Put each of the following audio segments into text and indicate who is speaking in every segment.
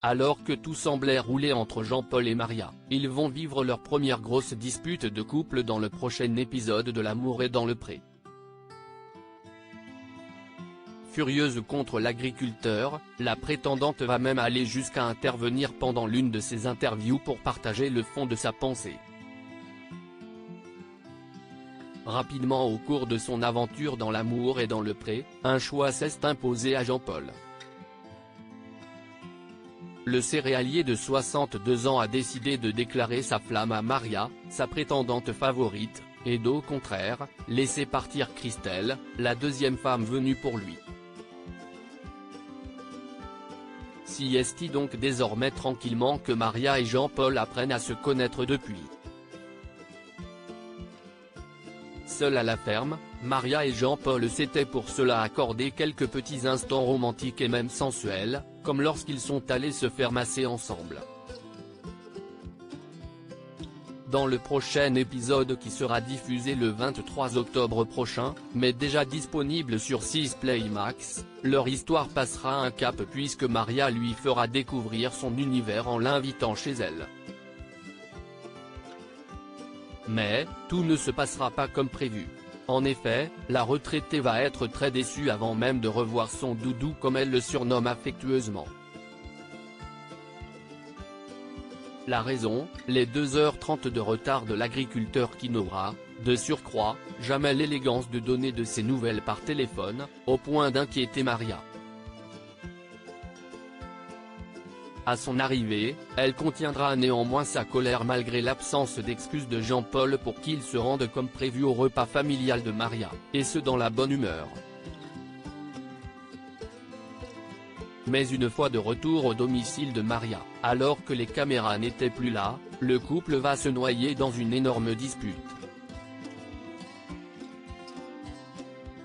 Speaker 1: Alors que tout semblait rouler entre Jean-Paul et Maria, ils vont vivre leur première grosse dispute de couple dans le prochain épisode de L'amour est dans le pré. Furieuse contre l'agriculteur, la prétendante va même aller jusqu'à intervenir pendant l'une de ses interviews pour partager le fond de sa pensée. Rapidement au cours de son aventure dans L'amour et dans le pré, un choix s'est imposé à Jean-Paul. Le céréalier de 62 ans a décidé de déclarer sa flamme à Maria, sa prétendante favorite, et d'au contraire, laisser partir Christelle, la deuxième femme venue pour lui. Si est-il donc désormais tranquillement que Maria et Jean-Paul apprennent à se connaître depuis. Seuls à la ferme, Maria et Jean-Paul s'étaient pour cela accordé quelques petits instants romantiques et même sensuels, comme lorsqu'ils sont allés se faire masser ensemble. Dans le prochain épisode qui sera diffusé le 23 octobre prochain, mais déjà disponible sur 6 Play Max, leur histoire passera un cap puisque Maria lui fera découvrir son univers en l'invitant chez elle. Mais, tout ne se passera pas comme prévu. En effet, la retraitée va être très déçue avant même de revoir son doudou comme elle le surnomme affectueusement. La raison, les 2h30 de retard de l'agriculteur qui n'aura, de surcroît, jamais l'élégance de donner de ses nouvelles par téléphone, au point d'inquiéter Maria. À son arrivée, elle contiendra néanmoins sa colère malgré l'absence d'excuses de Jean-Paul pour qu'il se rende comme prévu au repas familial de Maria, et ce dans la bonne humeur. Mais une fois de retour au domicile de Maria, alors que les caméras n'étaient plus là, le couple va se noyer dans une énorme dispute.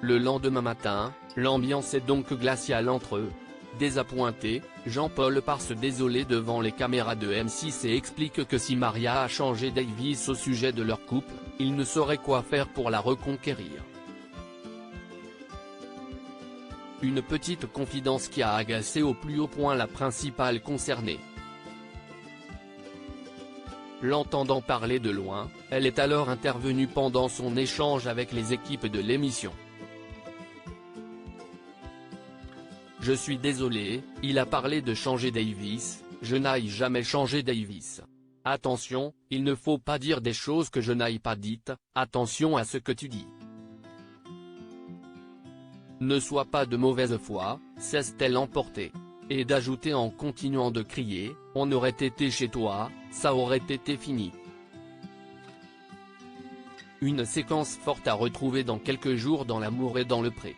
Speaker 1: Le lendemain matin, l'ambiance est donc glaciale entre eux. Désappointé, Jean-Paul part se désoler devant les caméras de M6 et explique que si Maria a changé d'avis au sujet de leur couple, il ne saurait quoi faire pour la reconquérir. Une petite confidence qui a agacé au plus haut point la principale concernée. L'entendant parler de loin, elle est alors intervenue pendant son échange avec les équipes de l'émission. Je suis désolé, il a parlé de changer Davis, je n'aille jamais changer Davis. Attention, il ne faut pas dire des choses que je n'aille pas dites, attention à ce que tu dis. Ne sois pas de mauvaise foi, cesse-t-elle emportée. Et d'ajouter en continuant de crier, on aurait été chez toi, ça aurait été fini. Une séquence forte à retrouver dans quelques jours dans L'amour est dans le pré.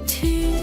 Speaker 2: To